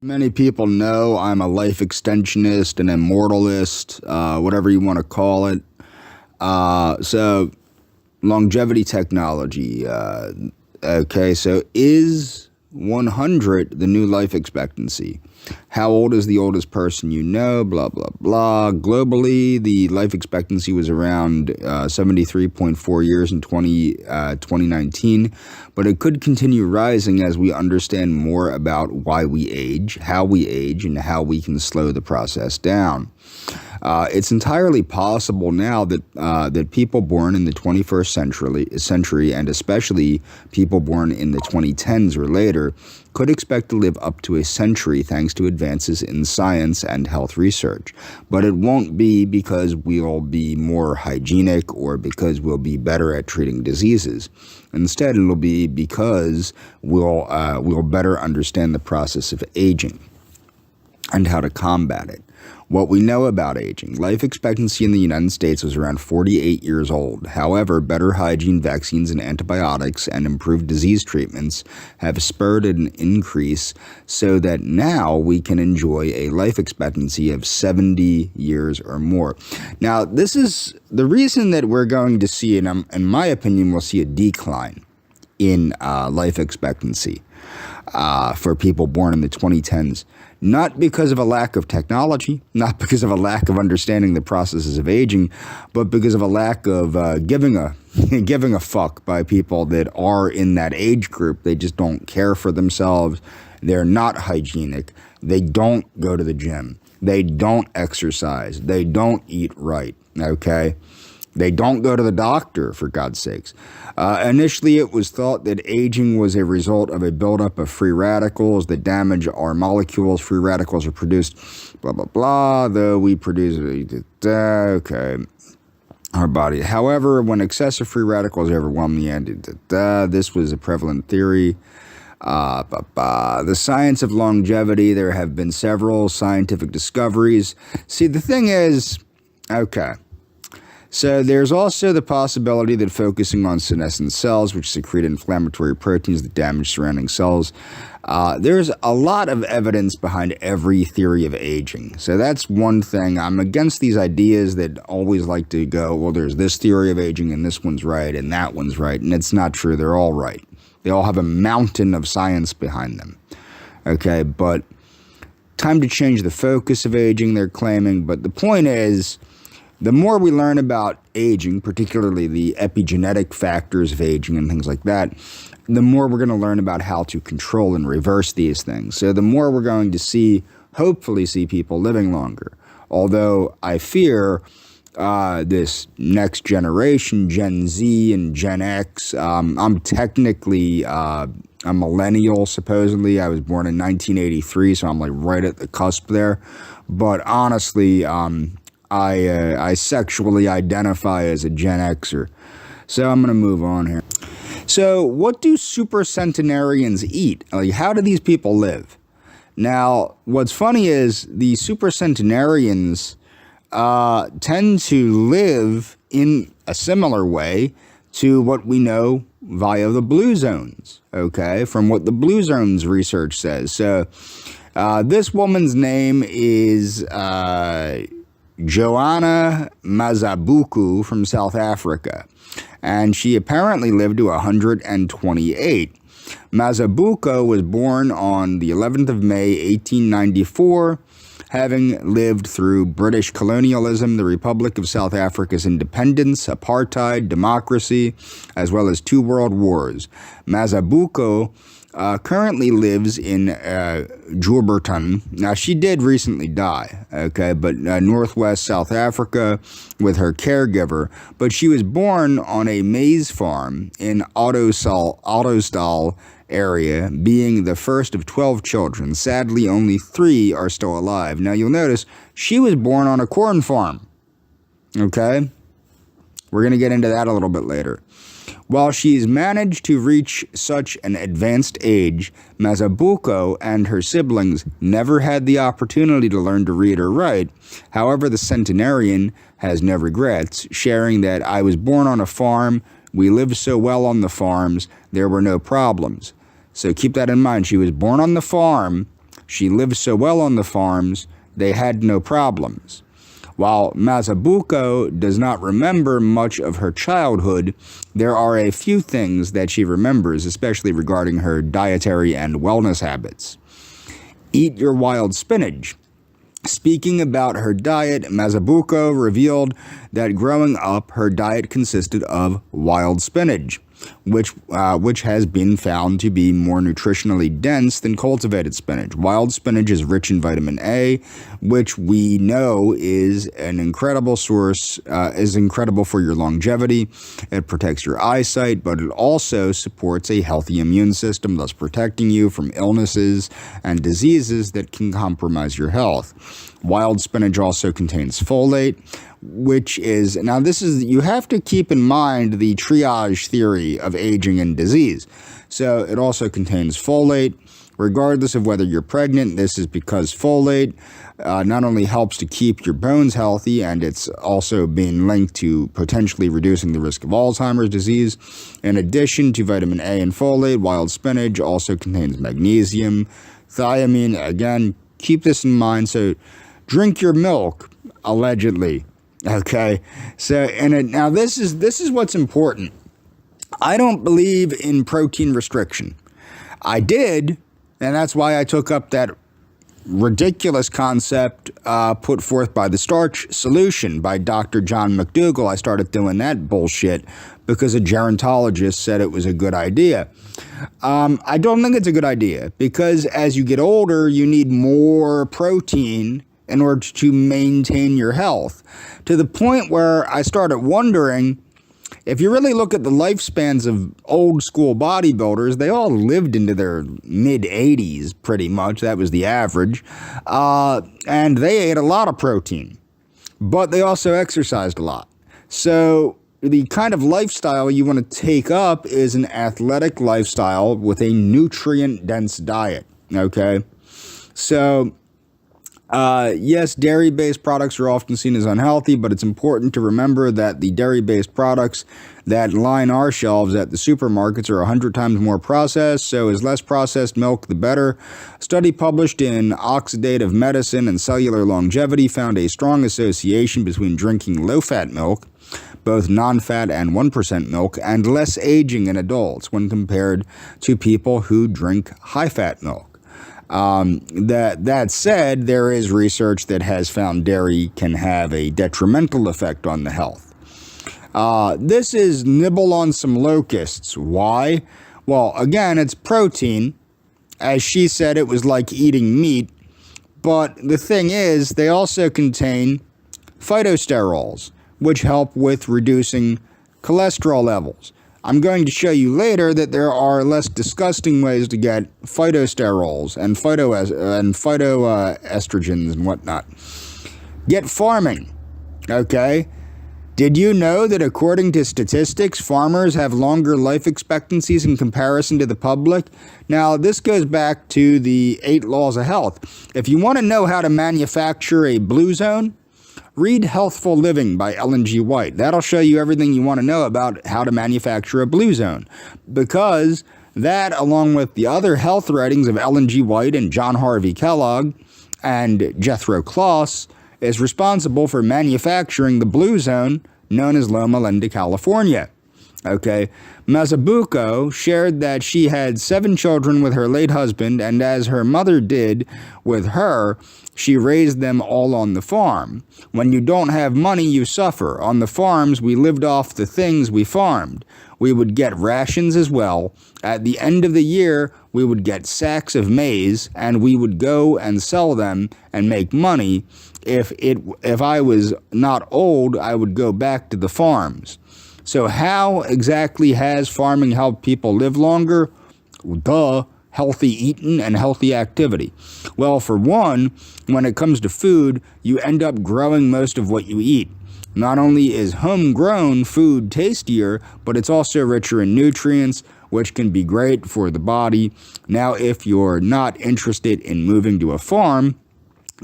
Many people know I'm a life extensionist, an immortalist, whatever you want to call it. So, longevity technology. Okay, so is 100 the new life expectancy? How old is the oldest person you know? Blah, blah, blah. Globally, the life expectancy was around 73.4 years in 2019, but it could continue rising as we understand more about why we age, and how we can slow the process down. It's entirely possible now that people born in the 21st century, and especially people born in the 2010s or later, could expect to live up to a century thanks to advances in science and health research. But it won't be because we'll be more hygienic or because we'll be better at treating diseases. Instead, it'll be because we'll better understand the process of aging and how to combat it. What we know about aging. Life expectancy in the United States was around 48 years old. However, better hygiene, vaccines, and antibiotics and improved disease treatments have spurred an increase so that now we can enjoy a life expectancy of 70 years or more. Now, this is the reason that we're going to see, and in my opinion, we'll see a decline in life expectancy for people born in the 2010s. Not because of a lack of technology, not because of a lack of understanding the processes of aging, but because of a lack of giving a fuck by people that are in that age group. They just don't care for themselves. They're not hygienic. They don't go to the gym. They don't exercise. They don't eat right, okay? They don't go to the doctor, for God's sakes. Initially, it was thought that aging was a result of a buildup of free radicals that damage our molecules. Free radicals are produced, blah, blah, blah, though we produce, okay, our body. However, when excessive free radicals overwhelm the end, this was a prevalent theory. The science of longevity, there have been several scientific discoveries. See, the thing is, okay, so there's also the possibility that focusing on senescent cells, which secrete inflammatory proteins that damage surrounding cells, there's a lot of evidence behind every theory of aging. So that's one thing. I'm against these ideas that always like to go, well, there's this theory of aging and this one's right and that one's right. And it's not true. They're all right. They all have a mountain of science behind them. Okay, but time to change the focus of aging, they're claiming. But the point is, the more we learn about aging, particularly the epigenetic factors of aging and things like that, the more we're going to learn about how to control and reverse these things. So the more we're going to hopefully see people living longer. Although I fear this next generation, Gen Z and Gen X, I'm technically a millennial, supposedly. I was born in 1983, so I'm like right at the cusp there. But honestly, I sexually identify as a Gen Xer. So I'm going to move on here. So what do super centenarians eat? Like, how do these people live? Now, what's funny is the super centenarians tend to live in a similar way to what we know via the blue zones, okay, from what the blue zones research says. So this woman's name is Joanna Mazabuku from South Africa, and she apparently lived to 128. Mazabuku was born on the 11th of May, 1894, having lived through British colonialism, the Republic of South Africa's independence, apartheid, democracy, as well as 2 world wars. Mazabuku currently lives in Joburton. Now, she did recently die, okay, but northwest South Africa with her caregiver. But she was born on a maize farm in Ottosdal area, being the first of 12 children. Sadly, only 3 are still alive. Now, you'll notice she was born on a corn farm, okay? We're going to get into that a little bit later. While she's managed to reach such an advanced age, Mazabuku and her siblings never had the opportunity to learn to read or write. However, the centenarian has no regrets, sharing that I was born on a farm, we lived so well on the farms, there were no problems. So keep that in mind. She was born on the farm, She lived so well on the farms, they had no problems. While Mazabuko does not remember much of her childhood, there are a few things that she remembers, especially regarding her dietary and wellness habits. Eat your wild spinach. Speaking about her diet, Mazabuko revealed that growing up, her diet consisted of wild spinach, which has been found to be more nutritionally dense than cultivated spinach. Wild spinach is rich in vitamin A, which we know is an incredible source, is incredible for your longevity. It protects your eyesight, but it also supports a healthy immune system, thus protecting you from illnesses and diseases that can compromise your health. Wild spinach also contains folate, which is, now this is, you have to keep in mind the triage theory of aging and disease. So it also contains folate. Regardless of whether you're pregnant, this is because folate not only helps to keep your bones healthy, and it's also being linked to potentially reducing the risk of Alzheimer's disease. In addition to vitamin A and folate, wild spinach also contains magnesium, thiamine. Again, keep this in mind. So drink your milk, allegedly. Okay, so now this is what's important. I don't believe in protein restriction. I did, and that's why I took up that ridiculous concept put forth by the Starch Solution by Dr. John McDougall. I started doing that bullshit because a gerontologist said it was a good idea. I don't think it's a good idea because as you get older, you need more protein in order to maintain your health, to the point where I started wondering, if you really look at the lifespans of old school bodybuilders, they all lived into their mid-80s pretty much. That was the average. And they ate a lot of protein, but they also exercised a lot. So the kind of lifestyle you want to take up is an athletic lifestyle with a nutrient-dense diet, okay? So yes, dairy-based products are often seen as unhealthy, but it's important to remember that the dairy-based products that line our shelves at the supermarkets are 100 times more processed, so as less processed milk, the better. A study published in Oxidative Medicine and Cellular Longevity found a strong association between drinking low-fat milk, both non-fat and 1% milk, and less aging in adults when compared to people who drink high-fat milk. That said, there is research that has found dairy can have a detrimental effect on the health. This is nibble on some locusts. Why? Well, again, it's protein. As she said, it was like eating meat. But the thing is, they also contain phytosterols, which help with reducing cholesterol levels. I'm going to show you later that there are less disgusting ways to get phytosterols and phytoestrogens and whatnot. Get farming, okay? Did you know that according to statistics, farmers have longer life expectancies in comparison to the public? Now, this goes back to the 8 laws of health. If you want to know how to manufacture a blue zone, read Healthful Living by Ellen G. White. That'll show you everything you want to know about how to manufacture a blue zone. Because that, along with the other health writings of Ellen G. White and John Harvey Kellogg and Jethro Kloss, is responsible for manufacturing the blue zone known as Loma Linda, California. Okay, Mazabuko shared that she had 7 children with her late husband, and as her mother did with her, she raised them all on the farm. When you don't have money, you suffer. On the farms, we lived off the things we farmed. We would get rations as well. At the end of the year, we would get sacks of maize, and we would go and sell them and make money. If I was not old, I would go back to the farms. So how exactly has farming helped people live longer? Duh. Healthy eating and healthy activity. Well, for one, when it comes to food, you end up growing most of what you eat. Not only is homegrown food tastier, but it's also richer in nutrients, which can be great for the body. Now, if you're not interested in moving to a farm,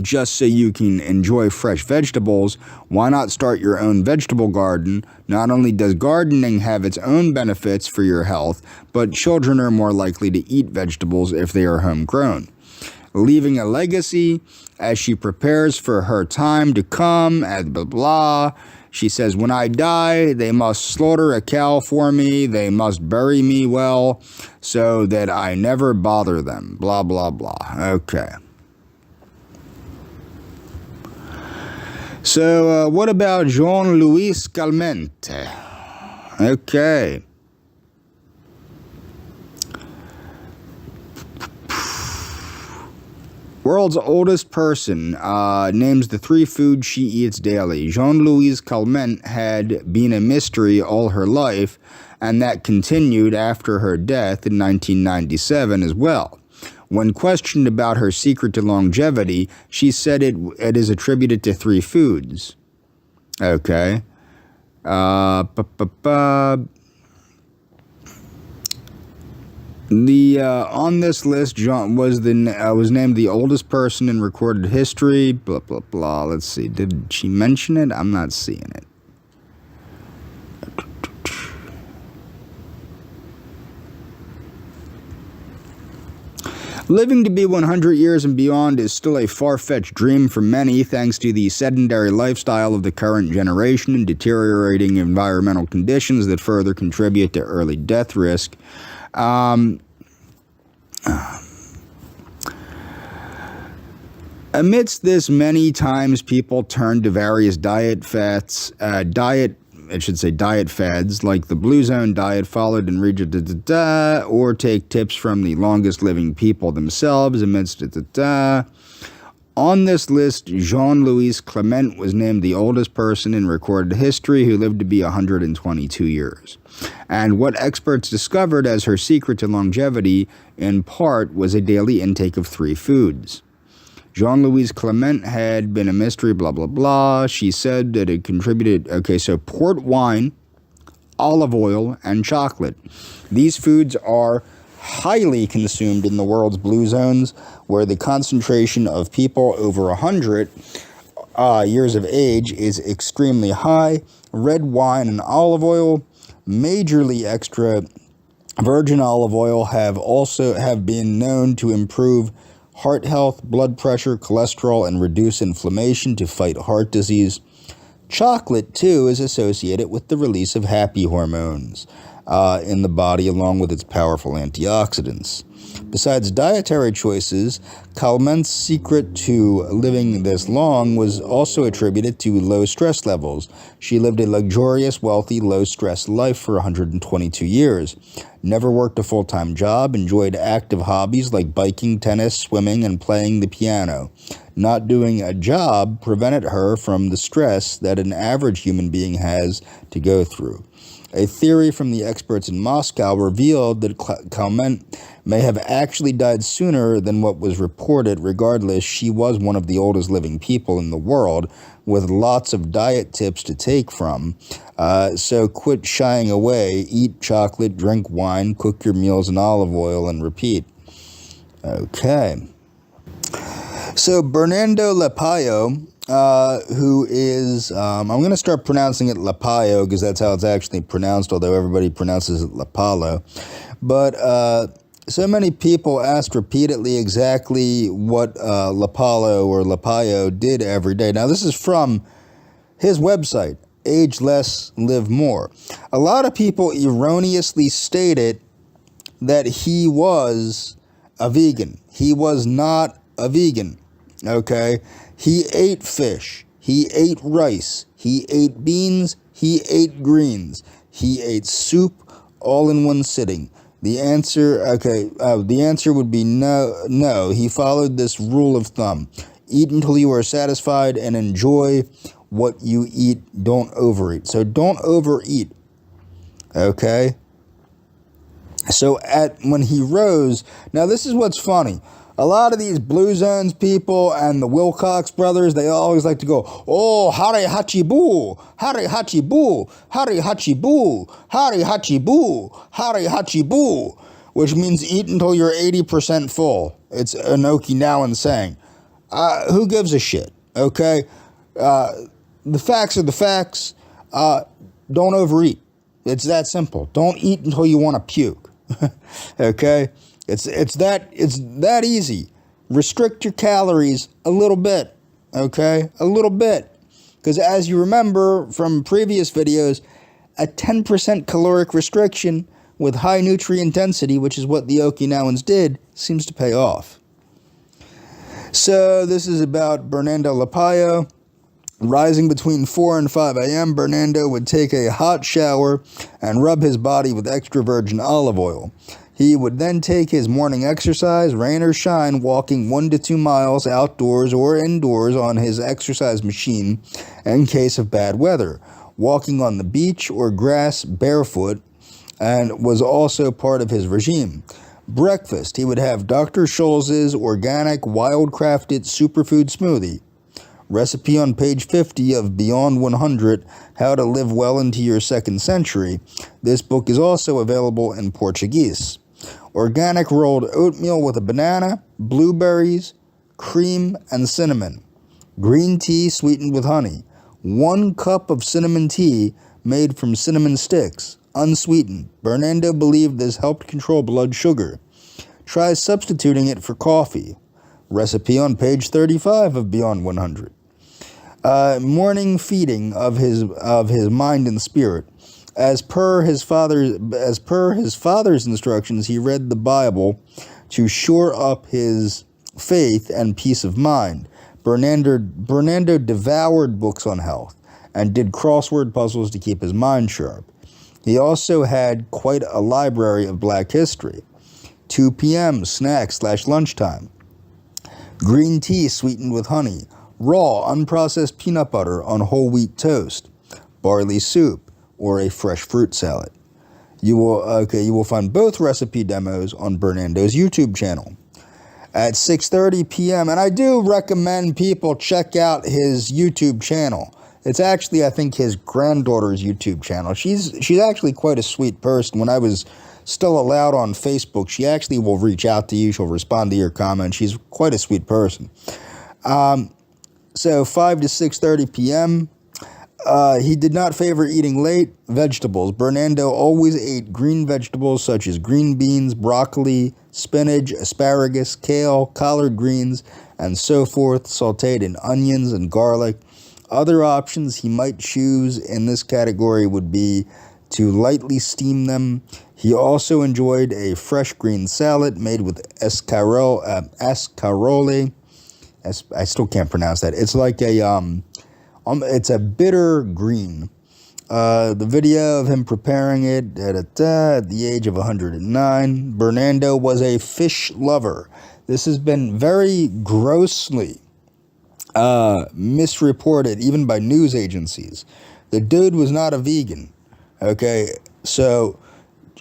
just so you can enjoy fresh vegetables, why not start your own vegetable garden? Not only does gardening have its own benefits for your health, but children are more likely to eat vegetables if they are homegrown. leaving a legacy as she prepares for her time to come, and blah, blah. She says, when I die, they must slaughter a cow for me. They must bury me well so that I never bother them. Blah, blah, blah. Okay. So, what about Jean-Louis Calment? Okay. World's oldest person names the 3 foods she eats daily. Jean-Louise Calment had been a mystery all her life, and that continued after her death in 1997 as well. When questioned about her secret to longevity, she said it is attributed to 3 foods. Okay. On this list, John was named the oldest person in recorded history. Blah blah blah. Let's see. Did she mention it? I'm not seeing it. Living to be 100 years and beyond is still a far-fetched dream for many, thanks to the sedentary lifestyle of the current generation and deteriorating environmental conditions that further contribute to early death risk. Amidst this, many times people turn to various diet fads, like the Blue Zone diet followed in region or take tips from the longest living people themselves amidst On this list, Jean-Louis Clement was named the oldest person in recorded history who lived to be 122 years. And what experts discovered as her secret to longevity, in part, was a daily intake of 3 foods. Jean-Louise Clement had been a mystery, blah, blah, blah. She said that it contributed, port wine, olive oil, and chocolate. These foods are highly consumed in the world's blue zones, where the concentration of people over 100 years of age is extremely high. Red wine and olive oil, majorly extra virgin olive oil, have been known to improve heart health, blood pressure, cholesterol, and reduce inflammation to fight heart disease. Chocolate, too, is associated with the release of happy hormones in the body, along with its powerful antioxidants. Besides dietary choices, Calment's secret to living this long was also attributed to low stress levels. She lived a luxurious, wealthy, low-stress life for 122 years. Never worked a full-time job, enjoyed active hobbies like biking, tennis, swimming, and playing the piano. Not doing a job prevented her from the stress that an average human being has to go through. A theory from the experts in Moscow revealed that Calment may have actually died sooner than what was reported. Regardless, she was one of the oldest living people in the world, with lots of diet tips to take from. So quit shying away, eat chocolate, drink wine, cook your meals in olive oil, and repeat. Okay. So Bernardo Lapallo, who is, I'm going to start pronouncing it Lapallo because that's how it's actually pronounced, although everybody pronounces it Lapallo. But so many people asked repeatedly exactly what Lapallo did every day. Now, this is from his website, Age Less, Live More. A lot of people erroneously stated that he was a vegan. He was not a vegan, okay? He ate fish, he ate rice, he ate beans, he ate greens, he ate soup, all in one sitting. The answer would be no. He followed this rule of thumb. Eat until you are satisfied and enjoy what you eat. Don't overeat. So don't overeat, okay? So when he rose, now this is what's funny. A lot of these Blue Zones people and the Wilcox brothers, they always like to go, oh, hare hachi boo, hare hachi boo, hare hachi boo, hare hachi boo, hare hachi boo, which means eat until you're 80% full. It's an Okinawan saying. Who gives a shit, okay? The facts are the facts. Don't overeat. It's that simple. Don't eat until you want to puke, okay? It's that easy. restrict your calories a little bit, okay? A little bit. Because as you remember from previous videos, a 10% caloric restriction with high nutrient density, which is what the Okinawans did, seems to pay off. So this is about Bernardo Lapayo. Rising between 4 and 5 a.m., Bernardo would take a hot shower and rub his body with extra virgin olive oil. He would then take his morning exercise, rain or shine, walking 1 to 2 miles outdoors or indoors on his exercise machine in case of bad weather, walking on the beach or grass barefoot, and was also part of his regime. Breakfast, he would have Dr. Scholl's organic, wild-crafted superfood smoothie. Recipe on page 50 of Beyond 100, How to Live Well into Your Second Century. This book is also available in Portuguese. Organic rolled oatmeal with a banana, blueberries, cream, and cinnamon. Green tea sweetened with honey. 1 cup of cinnamon tea made from cinnamon sticks, unsweetened. Bernardo believed this helped control blood sugar. Try substituting it for coffee. Recipe on page 35 of Beyond 100. Morning feeding of his mind and spirit. As per his father's instructions, he read the Bible to shore up his faith and peace of mind. Bernardo devoured books on health and did crossword puzzles to keep his mind sharp. He also had quite a library of black history. 2 p.m. snack/lunchtime. Green tea sweetened with honey. Raw, unprocessed peanut butter on whole wheat toast. Barley soup, or a fresh fruit salad. You will find both recipe demos on Bernardo's YouTube channel. At 6:30 p.m., and I do recommend people check out his YouTube channel. It's actually, I think, his granddaughter's YouTube channel. She's actually quite a sweet person. When I was still allowed on Facebook, she actually will reach out to you. She'll respond to your comments. She's quite a sweet person. So 5 to 6:30 p.m., he did not favor eating late. Vegetables. Bernardo always ate green vegetables such as green beans, broccoli, spinach, asparagus, kale, collard greens, and so forth, sauteed in onions and garlic. Other options he might choose in this category would be to lightly steam them. He also enjoyed a fresh green salad made with escarole. I still can't pronounce that. It's like it's a bitter green. The video of him preparing it at the age of 109. Bernardo was a fish lover. This has been very grossly misreported, even by news agencies. The dude was not a vegan. Okay, so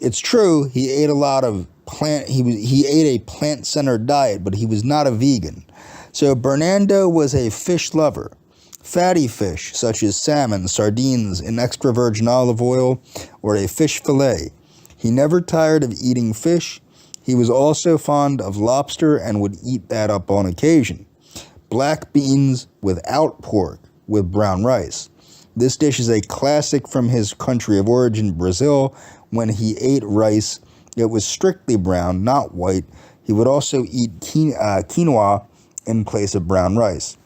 it's true. He ate a lot of plant. He ate a plant-centered diet, but he was not a vegan. So Bernardo was a fish lover. Fatty fish, such as salmon, sardines in extra virgin olive oil, or a fish fillet. He never tired of eating fish. He was also fond of lobster and would eat that up on occasion. Black beans without pork with brown rice. This dish is a classic from his country of origin, Brazil. When he ate rice, it was strictly brown, not white. He would also eat quinoa in place of brown rice.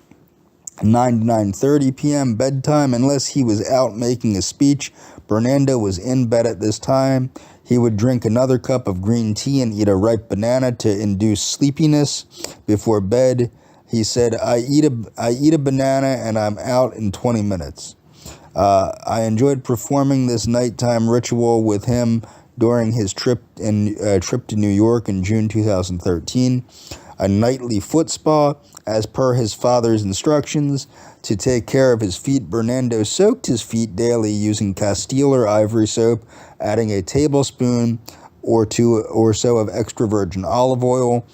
9 to 9:30 p.m. bedtime. Unless he was out making a speech, Bernardo was in bed at this time. He would drink another cup of green tea and eat a ripe banana to induce sleepiness before bed. He said, I eat a banana and I'm out in 20 minutes. I enjoyed performing this nighttime ritual with him during his trip to New York in June 2013. A nightly foot spa, as per his father's instructions. To take care of his feet, Bernardo soaked his feet daily using Castile or ivory soap, adding a tablespoon or so of extra virgin olive oil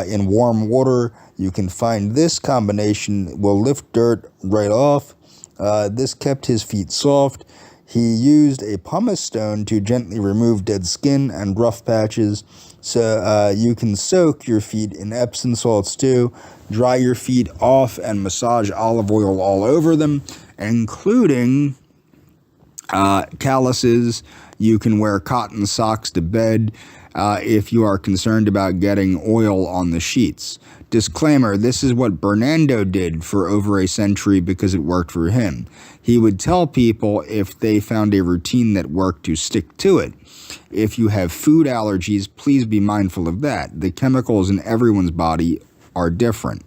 in warm water. You can find this combination will lift dirt right off. This kept his feet soft. He used a pumice stone to gently remove dead skin and rough patches. So you can soak your feet in Epsom salts too. Dry your feet off and massage olive oil all over them, including calluses. You can wear cotton socks to bed. if you are concerned about getting oil on the sheets. Disclaimer, this is what Bernardo did for over a century because it worked for him. He would tell people if they found a routine that worked to stick to it. If you have food allergies, please be mindful of that. The chemicals in everyone's body are different.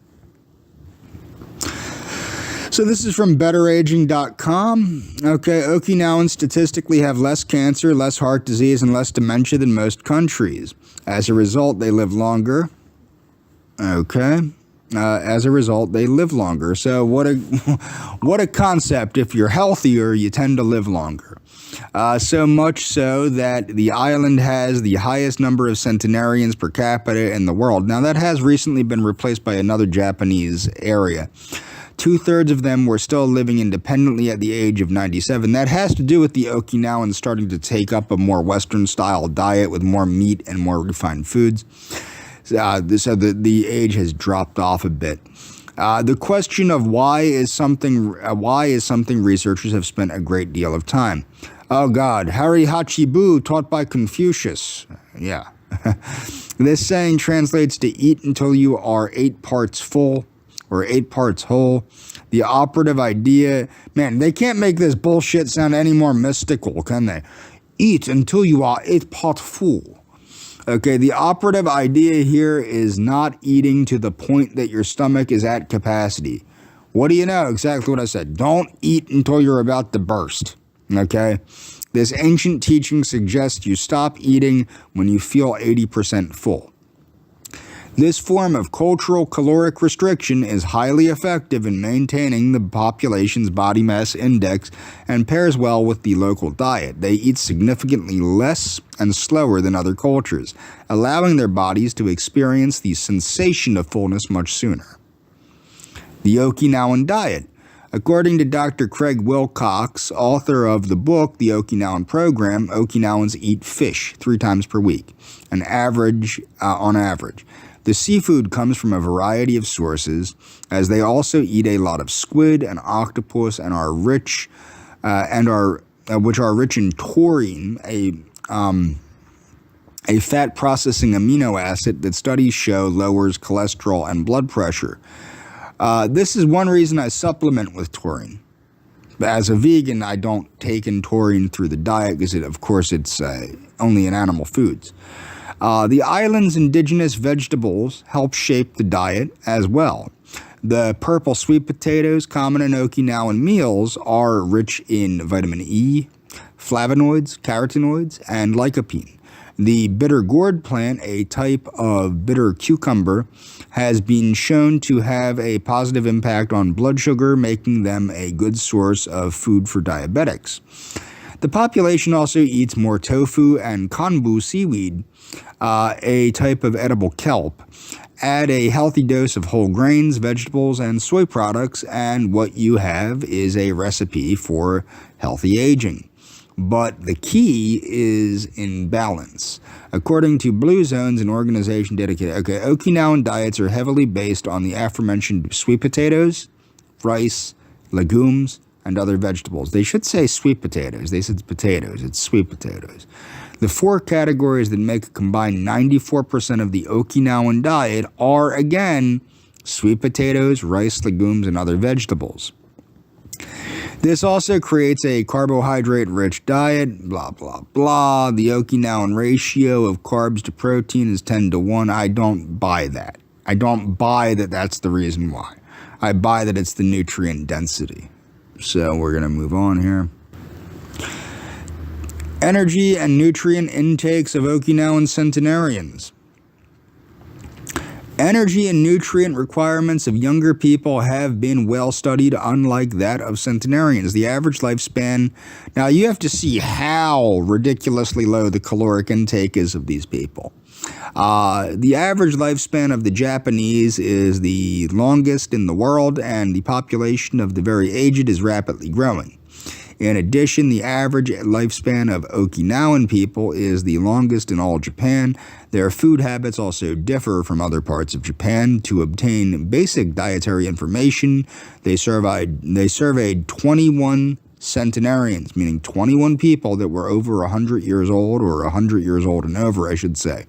So this is from betteraging.com. Okay, Okinawans statistically have less cancer, less heart disease, and less dementia than most countries. As a result, they live longer. Okay. As a result, they live longer. So what a concept. If you're healthier, you tend to live longer. So much so that the island has the highest number of centenarians per capita in the world. Now, that has recently been replaced by another Japanese area. 2/3 of them were still living independently at the age of 97. That has to do with the Okinawans starting to take up a more Western-style diet with more meat and more refined foods. So the age has dropped off a bit. The question of why is something researchers have spent a great deal of time. Oh God, Hari Hachibu, taught by Confucius. Yeah. This saying translates to eat until you are 8 parts full or 8 parts whole. The operative idea, man, they can't make this bullshit sound any more mystical, can they? Eat until you are 8 parts full. Okay, the operative idea here is not eating to the point that your stomach is at capacity. What do you know? Exactly what I said. Don't eat until you're about to burst. Okay? This ancient teaching suggests you stop eating when you feel 80% full. This form of cultural caloric restriction is highly effective in maintaining the population's body mass index and pairs well with the local diet. They eat significantly less and slower than other cultures, allowing their bodies to experience the sensation of fullness much sooner. The Okinawan diet. According to Dr. Craig Wilcox, author of the book, The Okinawan Program, Okinawans eat fish 3 times per week, on average. The seafood comes from a variety of sources, as they also eat a lot of squid and octopus and are rich, which are rich in taurine, a fat processing amino acid that studies show lowers cholesterol and blood pressure. This is one reason I supplement with taurine. As a vegan, I don't take in taurine through the diet because, of course, it's only in animal foods. The island's indigenous vegetables help shape the diet as well. The purple sweet potatoes common in Okinawan meals are rich in vitamin E, flavonoids, carotenoids, and lycopene. The bitter gourd plant, a type of bitter cucumber, has been shown to have a positive impact on blood sugar, making them a good source of food for diabetics. The population also eats more tofu and konbu seaweed, a type of edible kelp. Add a healthy dose of whole grains, vegetables, and soy products, and what you have is a recipe for healthy aging. But the key is in balance. According to Blue Zones, an organization dedicated, Okinawan diets are heavily based on the aforementioned sweet potatoes, rice, legumes, and other vegetables. They should say sweet potatoes. They said potatoes. It's sweet potatoes. The 4 categories that make a combined 94% of the Okinawan diet are, again, sweet potatoes, rice, legumes, and other vegetables. This also creates a carbohydrate-rich diet, blah, blah, blah. The Okinawan ratio of carbs to protein is 10-1. I don't buy that. I don't buy that that's the reason why. I buy that it's the nutrient density. So we're going to move on here. Energy and nutrient intakes of Okinawan centenarians. Energy and nutrient requirements of younger people have been well studied, unlike that of centenarians. The average lifespan, now you have to see how ridiculously low the caloric intake is of these people. The average lifespan of the Japanese is the longest in the world, and the population of the very aged is rapidly growing. In addition, the average lifespan of Okinawan people is the longest in all Japan. Their food habits also differ from other parts of Japan. To obtain basic dietary information, they surveyed 21 centenarians, meaning 21 people that were over 100 years old, or 100 years old and over, I should say.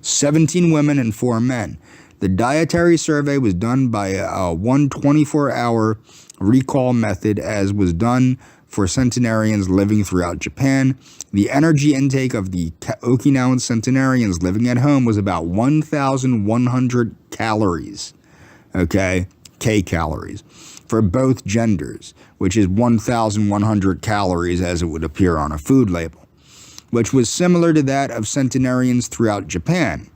17 women and 4 men. The dietary survey was done by a 24-hour recall method, as was done for centenarians living throughout Japan. The energy intake of the Okinawan centenarians living at home was about 1,100 calories, okay, K-calories, for both genders, which is 1,100 calories as it would appear on a food label, which was similar to that of centenarians throughout Japan.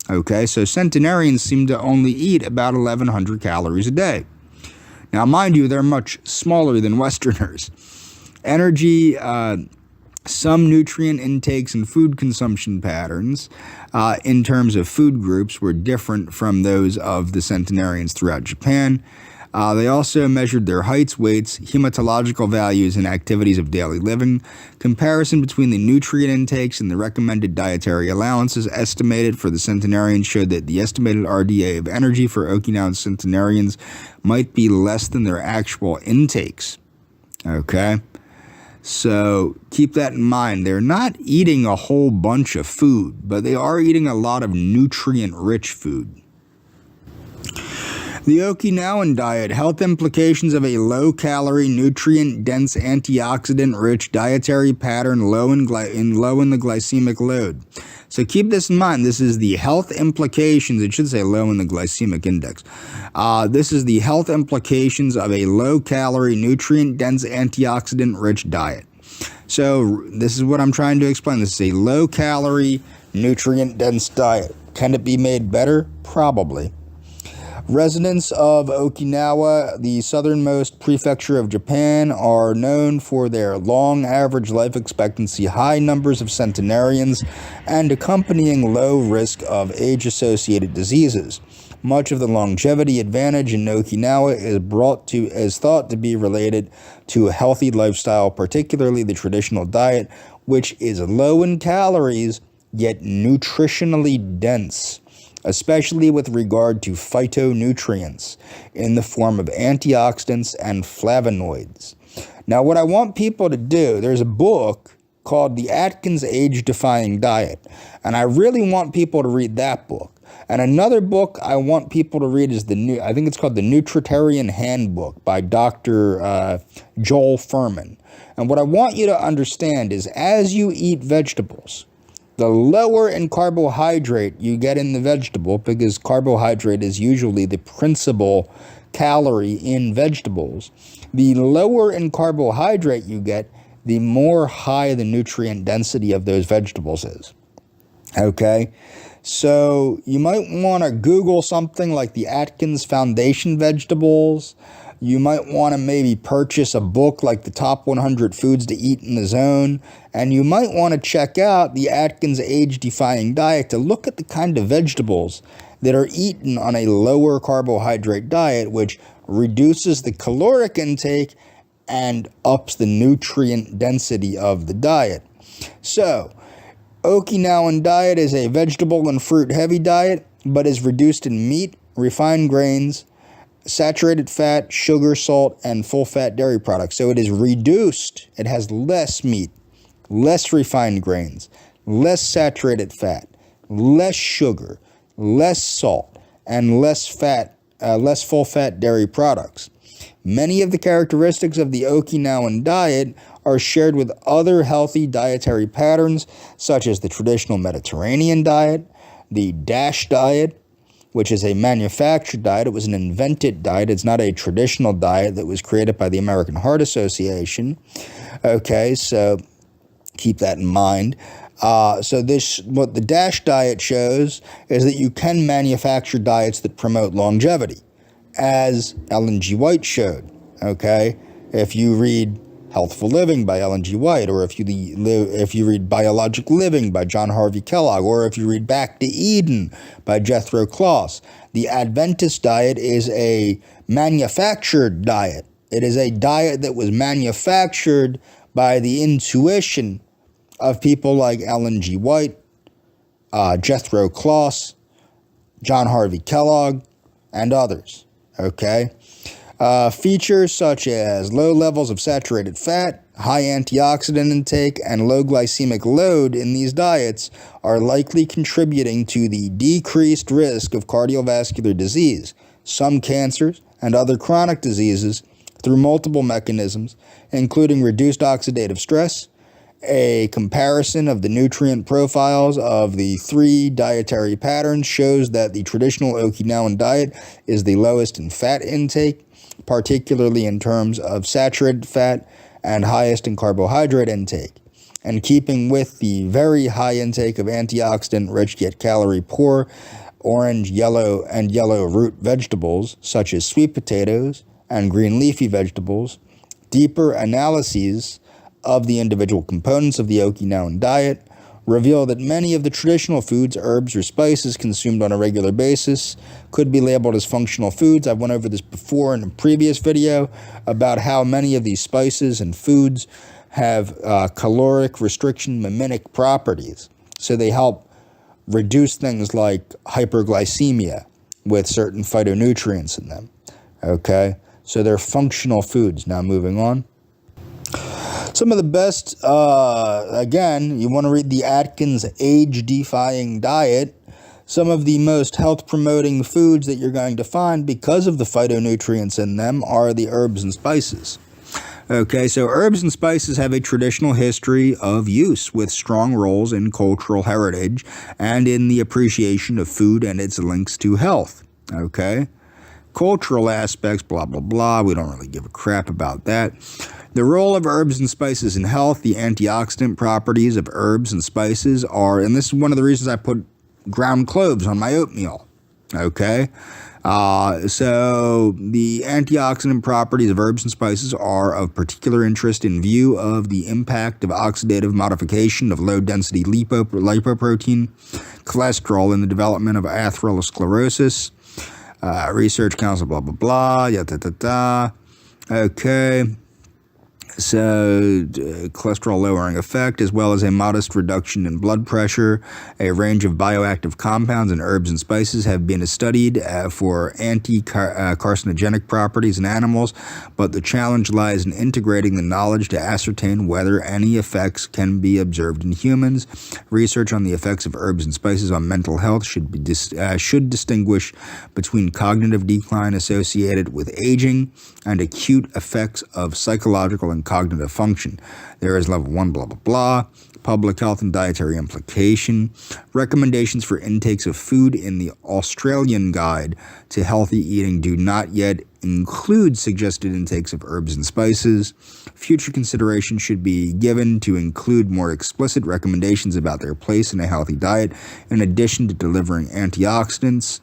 Okay, so centenarians seem to only eat about 1,100 calories a day. Now, mind you, they're much smaller than Westerners. Energy, some nutrient intakes and food consumption patterns in terms of food groups were different from those of the centenarians throughout Japan. They also measured their heights, weights, hematological values, and activities of daily living. Comparison between the nutrient intakes and the recommended dietary allowances estimated for the centenarians showed that the estimated RDA of energy for Okinawan centenarians might be less than their actual intakes. Okay? So keep that in mind. They're not eating a whole bunch of food, but they are eating a lot of nutrient-rich food. The Okinawan diet, health implications of a low-calorie, nutrient-dense, antioxidant-rich dietary pattern low in the glycemic load. So keep this in mind. This is the health implications. It should say low in the glycemic index. This is the health implications of a low-calorie, nutrient-dense, antioxidant-rich diet. So this is what I'm trying to explain. This is a low-calorie, nutrient-dense diet. Can it be made better? Probably. Residents of Okinawa, the southernmost prefecture of Japan, are known for their long average life expectancy, high numbers of centenarians, and accompanying low risk of age-associated diseases. Much of the longevity advantage in Okinawa is thought to be related to a healthy lifestyle, particularly the traditional diet, which is low in calories, yet nutritionally dense, especially with regard to phytonutrients in the form of antioxidants and flavonoids. Now, what I want people to do, there's a book called The Atkins Age-Defying Diet, and I really want people to read that book. And another book I want people to read is I think it's called The Nutritarian Handbook by Dr. Joel Fuhrman. And what I want you to understand is, as you eat vegetables, the lower in carbohydrate you get in the vegetable, because carbohydrate is usually the principal calorie in vegetables, the lower in carbohydrate you get, the more high the nutrient density of those vegetables is. Okay? So you might want to Google something like the Atkins Foundation vegetables. You might want to maybe purchase a book like the Top 100 Foods to Eat in the Zone. And you might want to check out the Atkins Age-Defying Diet to look at the kind of vegetables that are eaten on a lower carbohydrate diet, which reduces the caloric intake and ups the nutrient density of the diet. So, Okinawan diet is a vegetable and fruit-heavy diet, but is reduced in meat, refined grains, saturated fat, sugar, salt, and full-fat dairy products. So it is reduced. It has less meat, less refined grains, less saturated fat, less sugar, less salt, and less full-fat dairy products. Many of the characteristics of the Okinawan diet are shared with other healthy dietary patterns, such as the traditional Mediterranean diet, the DASH diet, which is a manufactured diet. It was an invented diet. It's not a traditional diet that was created by the American Heart Association. Okay, so keep that in mind. What the DASH diet shows is that you can manufacture diets that promote longevity, as Ellen G. White showed. Okay, if you read Healthful Living by Ellen G. White, or if you read Biologic Living by John Harvey Kellogg, or if you read Back to Eden by Jethro Kloss, the Adventist diet is a manufactured diet. It is a diet that was manufactured by the intuition of people like Ellen G. White, Jethro Kloss, John Harvey Kellogg, and others. Okay? Features such as low levels of saturated fat, high antioxidant intake, and low glycemic load in these diets are likely contributing to the decreased risk of cardiovascular disease, some cancers, and other chronic diseases through multiple mechanisms, including reduced oxidative stress. A comparison of the nutrient profiles of the three dietary patterns shows that the traditional Okinawan diet is the lowest in fat intake, particularly in terms of saturated fat, and highest in carbohydrate intake. And keeping with the very high intake of antioxidant-rich yet calorie-poor orange, yellow, and yellow root vegetables, such as sweet potatoes and green leafy vegetables, deeper analyses of the individual components of the Okinawan diet reveal that many of the traditional foods, herbs, or spices consumed on a regular basis could be labeled as functional foods. I went over this before in a previous video about how many of these spices and foods have caloric restriction mimic properties. So they help reduce things like hyperglycemia with certain phytonutrients in them. Okay, so they're functional foods. Now moving on. Some of the best, again, you want to read the Atkins Age-Defying Diet. Some of the most health-promoting foods that you're going to find because of the phytonutrients in them are the herbs and spices. Okay, so herbs and spices have a traditional history of use with strong roles in cultural heritage and in the appreciation of food and its links to health. Okay, cultural aspects, blah, blah, blah. We don't really give a crap about that. The role of herbs and spices in health, the antioxidant properties of herbs and spices are, and this is one of the reasons I put ground cloves on my oatmeal, okay? So the antioxidant properties of herbs and spices are of particular interest in view of the impact of oxidative modification of low-density lipoprotein, cholesterol in the development of atherosclerosis, research council, blah, blah, blah, yada. Okay. So, cholesterol lowering effect, as well as a modest reduction in blood pressure. A range of bioactive compounds in herbs and spices have been studied for anti-carcinogenic properties in animals, but the challenge lies in integrating the knowledge to ascertain whether any effects can be observed in humans. Research on the effects of herbs and spices on mental health should distinguish between cognitive decline associated with aging and acute effects of psychological and cognitive function. There is level 1, blah, blah, blah, public health and dietary implication, recommendations for intakes of food in the Australian Guide to Healthy Eating do not yet include suggested intakes of herbs and spices. Future consideration should be given to include more explicit recommendations about their place in a healthy diet. In addition to delivering antioxidants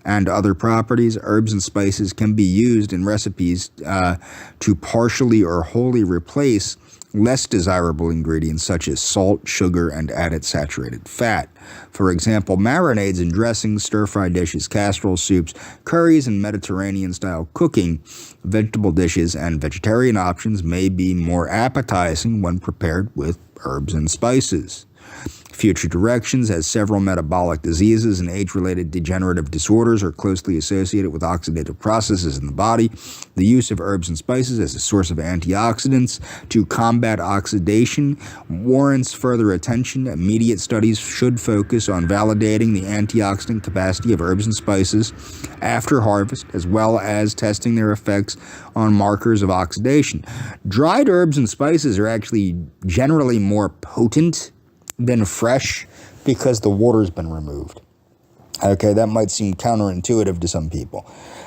and other properties, herbs and spices can be used in recipes to partially or wholly replace less desirable ingredients such as salt, sugar, and added saturated fat. For example, marinades and dressings, stir-fry dishes, casseroles, soups, curries, and Mediterranean-style cooking, vegetable dishes, and vegetarian options may be more appetizing when prepared with herbs and spices. Future directions, as several metabolic diseases and age-related degenerative disorders are closely associated with oxidative processes in the body. The use of herbs and spices as a source of antioxidants to combat oxidation warrants further attention. Immediate studies should focus on validating the antioxidant capacity of herbs and spices after harvest, as well as testing their effects on markers of oxidation. Dried herbs and spices are actually generally more potent than fresh because the water's been removed. Okay, that might seem counterintuitive to some people.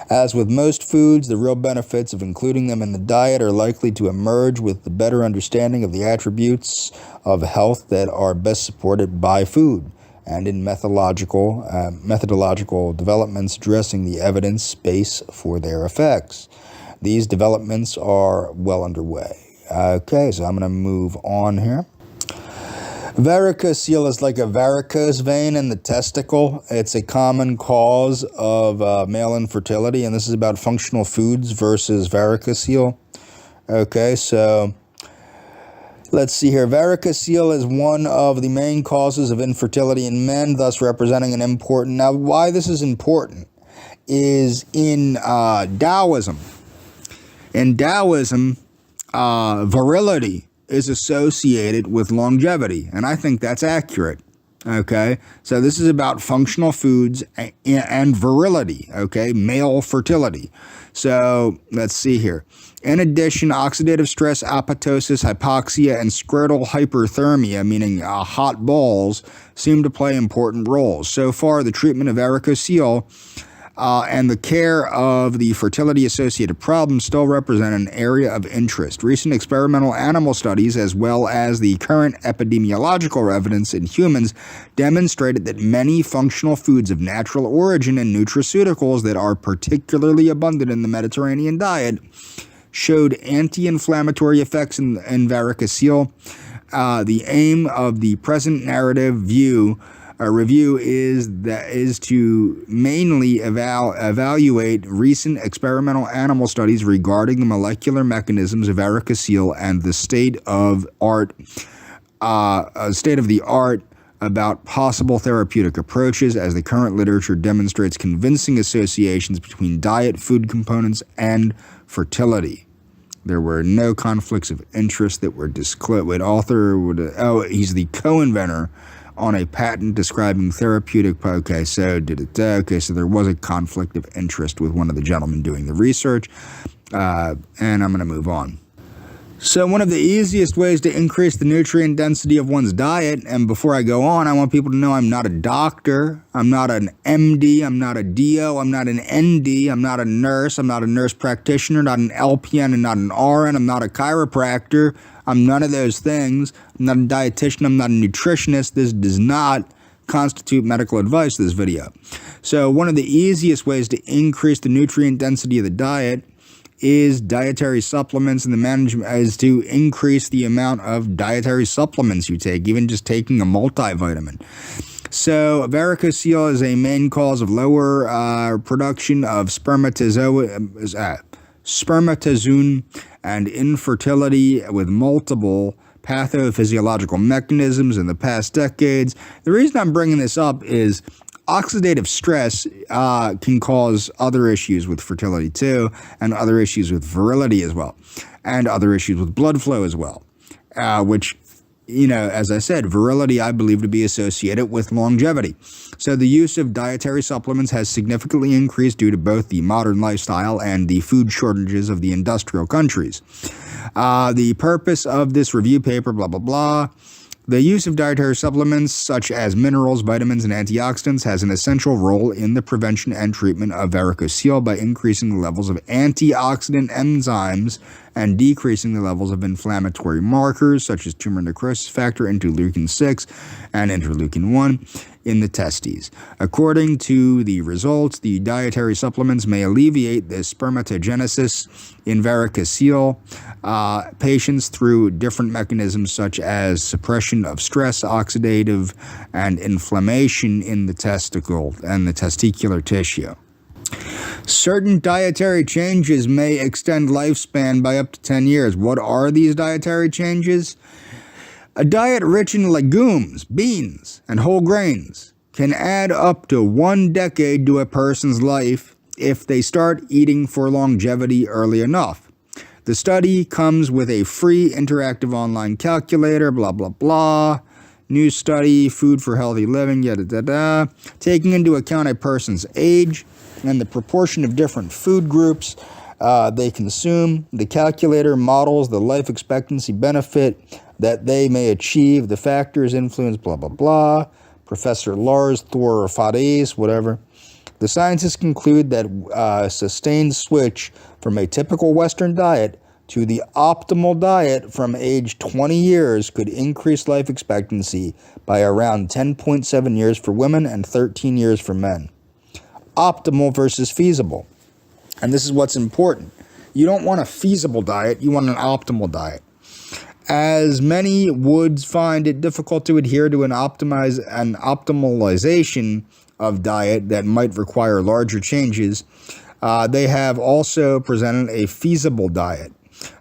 As with most foods, the real benefits of including them in the diet are likely to emerge with the better understanding of the attributes of health that are best supported by food, and in methodological developments addressing the evidence base for their effects. These developments are well underway. Okay, so I'm going to move on here. Varicocele is like a varicose vein in the testicle. It's a common cause of male infertility, and this is about functional foods versus varicocele. Okay, so let's see here. Varicocele is one of the main causes of infertility in men, thus representing an important... Now, why this is important is in Taoism, In Taoism, virility is associated with longevity, and I think that's accurate. Okay, so this is about functional foods and virility, okay, male fertility. So let's see here. In addition, oxidative stress, apoptosis, hypoxia, and scrotal hyperthermia, meaning hot balls, seem to play important roles. So far, the treatment of varicocele and the care of the fertility-associated problems still represent an area of interest. Recent experimental animal studies, as well as the current epidemiological evidence in humans, demonstrated that many functional foods of natural origin and nutraceuticals that are particularly abundant in the Mediterranean diet showed anti-inflammatory effects in varicocele. The aim of the present narrative review is to mainly evaluate recent experimental animal studies regarding the molecular mechanisms of varicocele and the state of the art about possible therapeutic approaches, as the current literature demonstrates convincing associations between diet, food components, and fertility. There were no conflicts of interest that were disclosed. He's the co-inventor on a patent describing therapeutic. Okay, so there was a conflict of interest with one of the gentlemen doing the research, and I'm going to move on. So one of the easiest ways to increase the nutrient density of one's diet, and before I go on, I want people to know I'm not a doctor, I'm not an MD, I'm not a DO, I'm not an ND, I'm not a nurse, I'm not a nurse practitioner, not an LPN, and not an RN, I'm not a chiropractor, I'm none of those things, I'm not a dietitian, I'm not a nutritionist. This does not constitute medical advice, this video. So one of the easiest ways to increase the nutrient density of the diet is dietary supplements, and the management is to increase the amount of dietary supplements you take, even just taking a multivitamin. So varicocele is a main cause of lower production of spermatozoon and infertility, with multiple pathophysiological mechanisms in the past decades. The reason I'm bringing this up is oxidative stress can cause other issues with fertility too, and other issues with virility as well, and other issues with blood flow as well, which, as I said, virility I believe to be associated with longevity. So the use of dietary supplements has significantly increased due to both the modern lifestyle and the food shortages of the industrial countries. The purpose of this review paper, blah, blah, blah. The use of dietary supplements such as minerals, vitamins, and antioxidants has an essential role in the prevention and treatment of varicocele by increasing the levels of antioxidant enzymes and decreasing the levels of inflammatory markers such as tumor necrosis factor, interleukin-6, and interleukin-1 in the testes. According to the results, the dietary supplements may alleviate the spermatogenesis in varicocele patients through different mechanisms such as suppression of stress, oxidative, and inflammation in the testicle and the testicular tissue. Certain dietary changes may extend lifespan by up to 10 years. What are these dietary changes? A diet rich in legumes, beans, and whole grains can add up to 1 decade to a person's life if they start eating for longevity early enough. The study comes with a free interactive online calculator, blah, blah, blah. New study, food for healthy living, yada, yada, taking into account a person's age and the proportion of different food groups they consume. The calculator models the life expectancy benefit that they may achieve. The factors influence blah, blah, blah. Professor Lars Thor Fades, whatever. The scientists conclude that a sustained switch from a typical Western diet to the optimal diet from age 20 years could increase life expectancy by around 10.7 years for women and 13 years for men. Optimal versus feasible. And this is what's important. You don't want a feasible diet, you want an optimal diet. As many would find it difficult to adhere to an optimalization of diet that might require larger changes, they have also presented a feasible diet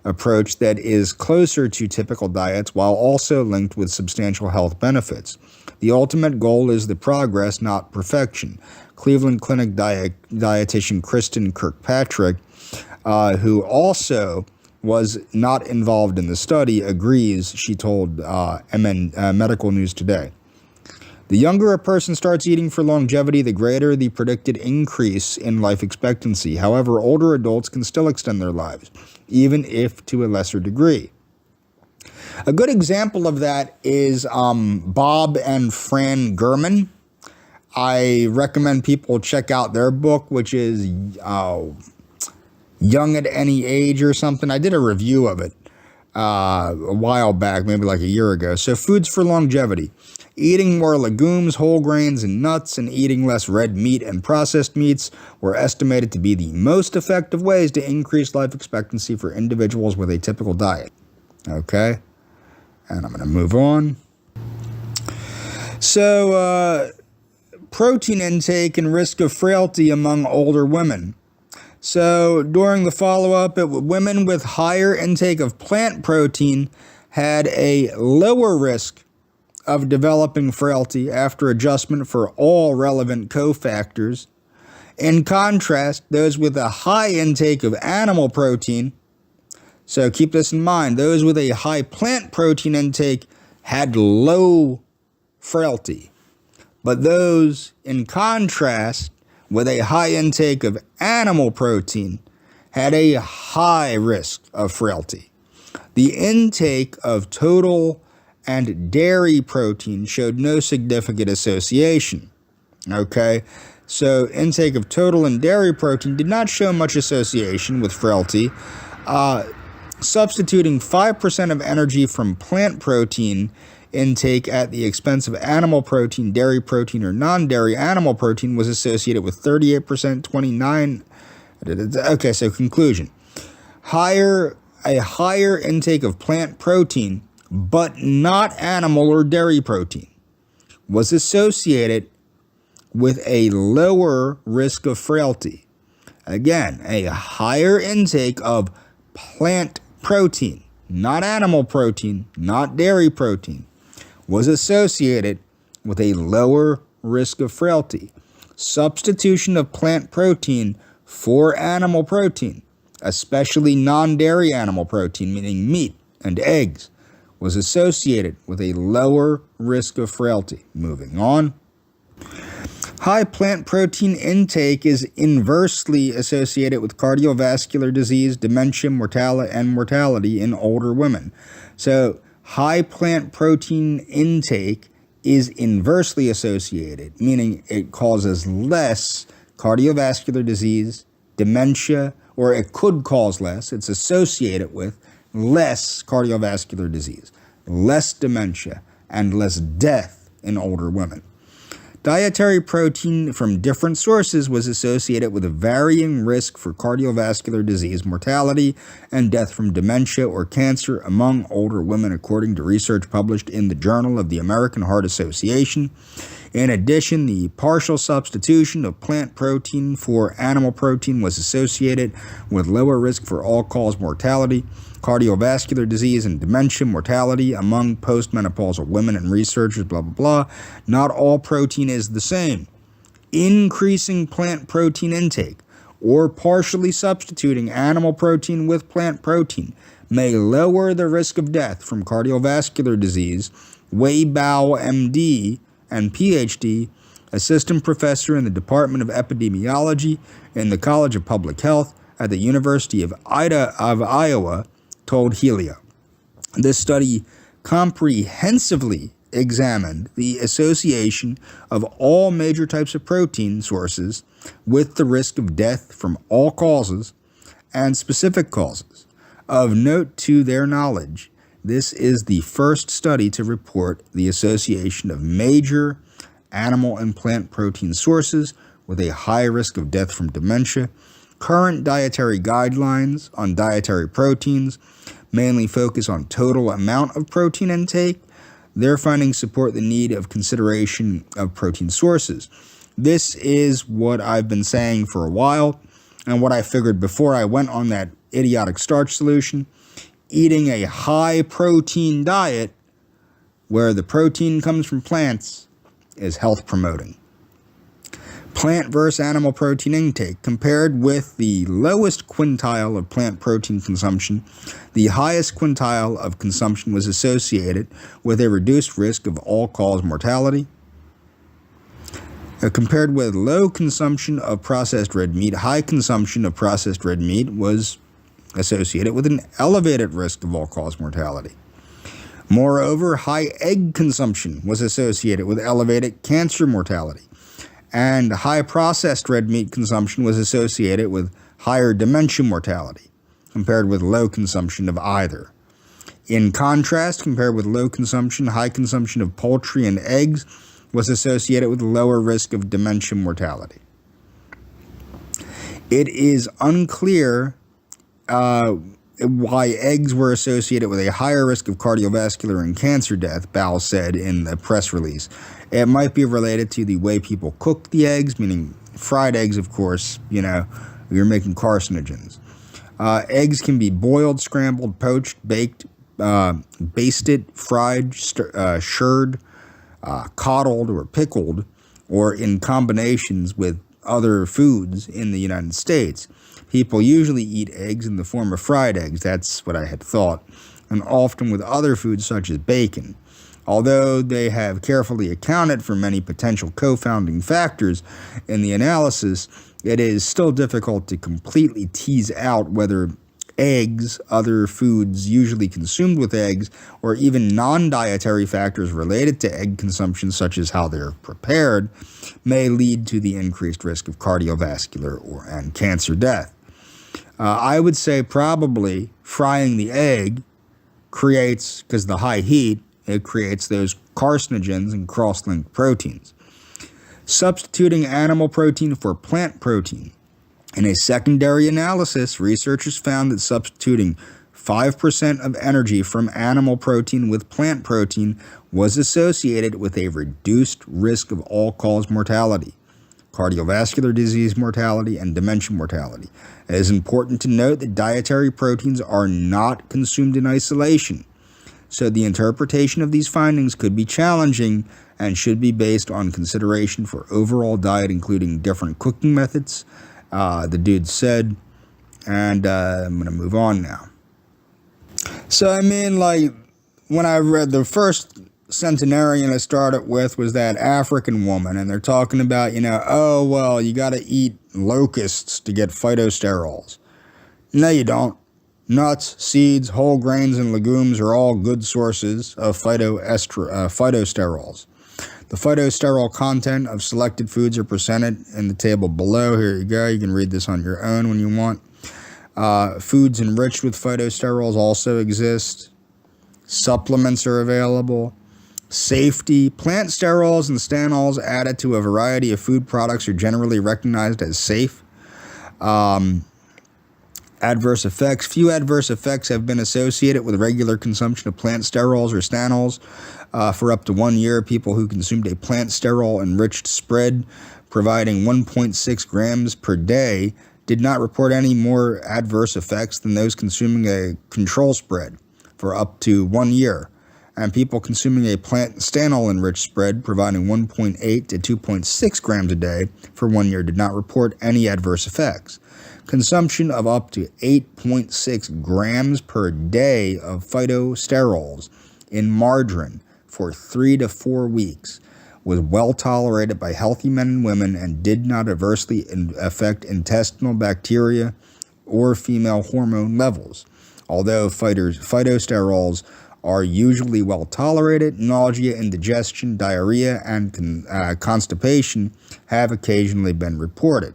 approach that is closer to typical diets while also linked with substantial health benefits. The ultimate goal is the progress, not perfection. Cleveland Clinic dietitian Kristen Kirkpatrick who also was not involved in the study, agrees, she told Medical News Today. The younger a person starts eating for longevity, the greater the predicted increase in life expectancy. However, older adults can still extend their lives, even if to a lesser degree. A good example of that is Bob and Fran Gurman. I recommend people check out their book, which is Young at Any Age or something. I did a review of it a while back, maybe like a year ago. So, foods for longevity. Eating more legumes, whole grains, and nuts, and eating less red meat and processed meats were estimated to be the most effective ways to increase life expectancy for individuals with a typical diet. Okay? And I'm going to move on. So, protein intake and risk of frailty among older women. So, during the follow-up, women with higher intake of plant protein had a lower risk of developing frailty after adjustment for all relevant cofactors. In contrast, those with a high intake of animal protein, so keep this in mind, those with a high plant protein intake had low frailty. But those, in contrast, with a high intake of animal protein had a high risk of frailty. The intake of total and dairy protein showed no significant association. Okay, so intake of total and dairy protein did not show much association with frailty. Substituting 5% of energy from plant protein intake at the expense of animal protein, dairy protein, or non-dairy animal protein was associated with 38%, 29%. Okay, so conclusion. A higher intake of plant protein, but not animal or dairy protein, was associated with a lower risk of frailty. Again, a higher intake of plant protein, not animal protein, not dairy protein, was associated with a lower risk of frailty. Substitution of plant protein for animal protein, especially non-dairy animal protein, meaning meat and eggs, was associated with a lower risk of frailty. Moving on. High plant protein intake is inversely associated with cardiovascular disease, dementia, mortality in older women. So, high plant protein intake is inversely associated, meaning it causes less cardiovascular disease, dementia, or it could cause less. It's associated with less cardiovascular disease, less dementia, and less death in older women. Dietary protein from different sources was associated with a varying risk for cardiovascular disease, mortality, and death from dementia or cancer among older women, according to research published in the Journal of the American Heart Association. In addition, the partial substitution of plant protein for animal protein was associated with lower risk for all-cause mortality, cardiovascular disease, and dementia mortality among postmenopausal women, and researchers, blah, blah, blah. Not all protein is the same. Increasing plant protein intake or partially substituting animal protein with plant protein may lower the risk of death from cardiovascular disease. Weibow, MD, and PhD, assistant professor in the Department of Epidemiology in the College of Public Health at the University of Iowa, told Helio. This study comprehensively examined the association of all major types of protein sources with the risk of death from all causes and specific causes. Of note to their knowledge, this is the first study to report the association of major animal and plant protein sources with a high risk of death from dementia. Current dietary guidelines on dietary proteins mainly focus on total amount of protein intake. Their findings support the need of consideration of protein sources. This is what I've been saying for a while, and what I figured before I went on that idiotic starch solution. Eating a high protein diet where the protein comes from plants is health promoting. Plant versus animal protein intake. Compared with the lowest quintile of plant protein consumption, the highest quintile of consumption was associated with a reduced risk of all-cause mortality. Compared with low consumption of processed red meat, high consumption of processed red meat was associated with an elevated risk of all-cause mortality. Moreover, high egg consumption was associated with elevated cancer mortality, and high processed red meat consumption was associated with higher dementia mortality, compared with low consumption of either. In contrast, compared with low consumption, high consumption of poultry and eggs was associated with lower risk of dementia mortality. It is unclear why eggs were associated with a higher risk of cardiovascular and cancer death, Bowell said in the press release. It might be related to the way people cook the eggs, meaning fried eggs, of course, you're making carcinogens. Eggs can be boiled, scrambled, poached, baked, basted, fried, shirred, coddled, or pickled, or in combinations with other foods in the United States. People usually eat eggs in the form of fried eggs, that's what I had thought, and often with other foods such as bacon. Although they have carefully accounted for many potential co-founding factors in the analysis, it is still difficult to completely tease out whether eggs, other foods usually consumed with eggs, or even non-dietary factors related to egg consumption, such as how they're prepared, may lead to the increased risk of cardiovascular and cancer death. I would say probably frying the egg creates, because the high heat, it creates those carcinogens and cross-linked proteins. Substituting animal protein for plant protein. In a secondary analysis, researchers found that substituting 5% of energy from animal protein with plant protein was associated with a reduced risk of all-cause mortality, cardiovascular disease mortality, and dementia mortality. It is important to note that dietary proteins are not consumed in isolation, so the interpretation of these findings could be challenging and should be based on consideration for overall diet, including different cooking methods, the dude said, and I'm going to move on now. So, when I read the first centenarian I started with was that African woman, and they're talking about, you got to eat locusts to get phytosterols. No, you don't. Nuts, seeds, whole grains, and legumes are all good sources of phytosterols. The phytosterol content of selected foods are presented in the table below. Here you go. You can read this on your own when you want. Foods enriched with phytosterols also exist. Supplements are available. Safety. Plant sterols and stanols added to a variety of food products are generally recognized as safe. Adverse effects. Few adverse effects have been associated with regular consumption of plant sterols or stanols. For up to 1 year, people who consumed a plant sterol-enriched spread providing 1.6 grams per day did not report any more adverse effects than those consuming a control spread for up to 1 year. And people consuming a plant stanol-enriched spread providing 1.8 to 2.6 grams a day for 1 year did not report any adverse effects. Consumption of up to 8.6 grams per day of phytosterols in margarine for 3 to 4 weeks was well tolerated by healthy men and women and did not adversely affect intestinal bacteria or female hormone levels. Although phytosterols are usually well tolerated, nausea, indigestion, diarrhea, and constipation have occasionally been reported.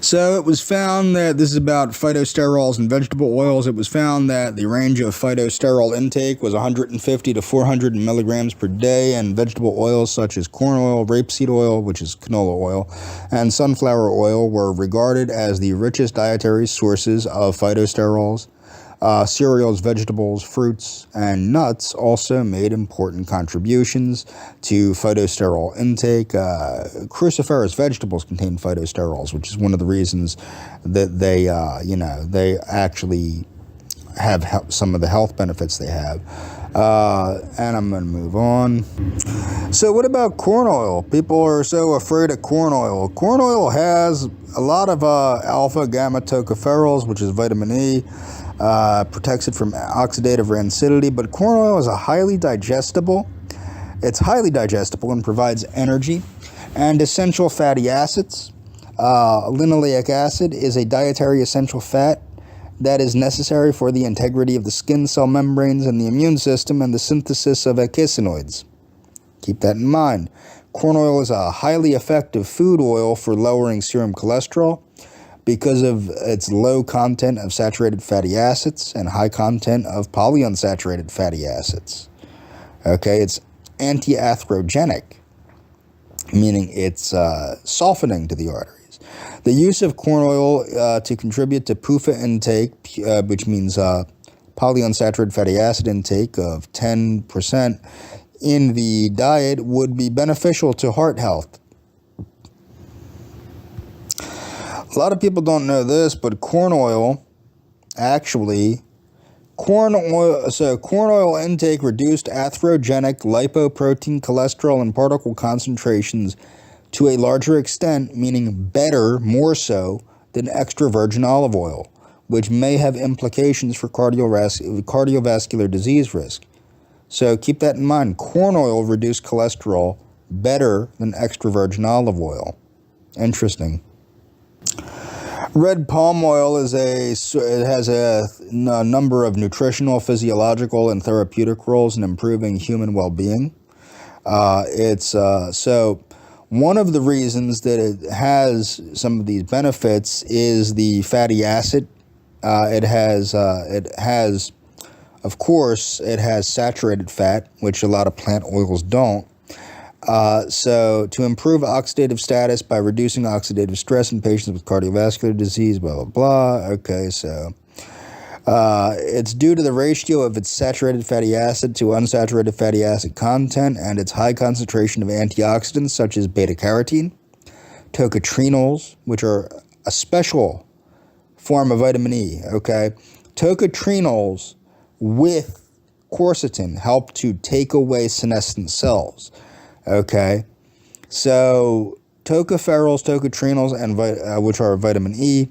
So it was found that, this is about phytosterols and vegetable oils, it was found that the range of phytosterol intake was 150 to 400 milligrams per day, and vegetable oils such as corn oil, rapeseed oil, which is canola oil, and sunflower oil were regarded as the richest dietary sources of phytosterols. Cereals, vegetables, fruits, and nuts also made important contributions to phytosterol intake. Cruciferous vegetables contain phytosterols, which is one of the reasons that they actually have some of the health benefits they have. And I'm going to move on. So what about corn oil? People are so afraid of corn oil. Corn oil has a lot of alpha gamma tocopherols, which is vitamin E, protects it from oxidative rancidity, but corn oil is highly digestible and provides energy and essential fatty acids. Linoleic acid is a dietary essential fat that is necessary for the integrity of the skin cell membranes and the immune system and the synthesis of eicosanoids. Keep that in mind. Corn oil is a highly effective food oil for lowering serum cholesterol because of its low content of saturated fatty acids and high content of polyunsaturated fatty acids. Okay, it's anti-atherogenic, meaning it's softening to the arteries. The use of corn oil to contribute to PUFA intake, which means polyunsaturated fatty acid intake of 10% in the diet, would be beneficial to heart health. A lot of people don't know this, but corn oil intake reduced atherogenic lipoprotein, cholesterol, and particle concentrations to a larger extent, meaning better, more so, than extra virgin olive oil, which may have implications for cardiovascular disease risk. So keep that in mind. Corn oil reduced cholesterol better than extra virgin olive oil. Interesting. Red palm oil has a number of nutritional, physiological, and therapeutic roles in improving human well-being. So one of the reasons that it has some of these benefits is the fatty acid. It has saturated fat, which a lot of plant oils don't. So to improve oxidative status by reducing oxidative stress in patients with cardiovascular disease, blah, blah, blah. Okay, so it's due to the ratio of its saturated fatty acid to unsaturated fatty acid content and its high concentration of antioxidants such as beta-carotene, tocotrienols, which are a special form of vitamin E, okay? Tocotrienols with quercetin help to take away senescent cells. Okay, so tocopherols, tocotrienols, and which are vitamin E.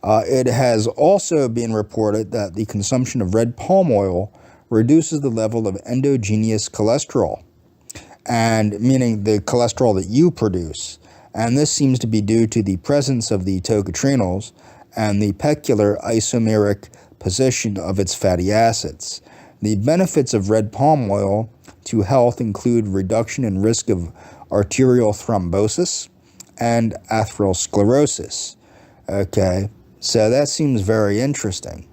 It has also been reported that the consumption of red palm oil reduces the level of endogenous cholesterol, and meaning the cholesterol that you produce. And this seems to be due to the presence of the tocotrienols and the peculiar isomeric position of its fatty acids. The benefits of red palm oil to health include reduction in risk of arterial thrombosis and atherosclerosis. Okay, so that seems very interesting.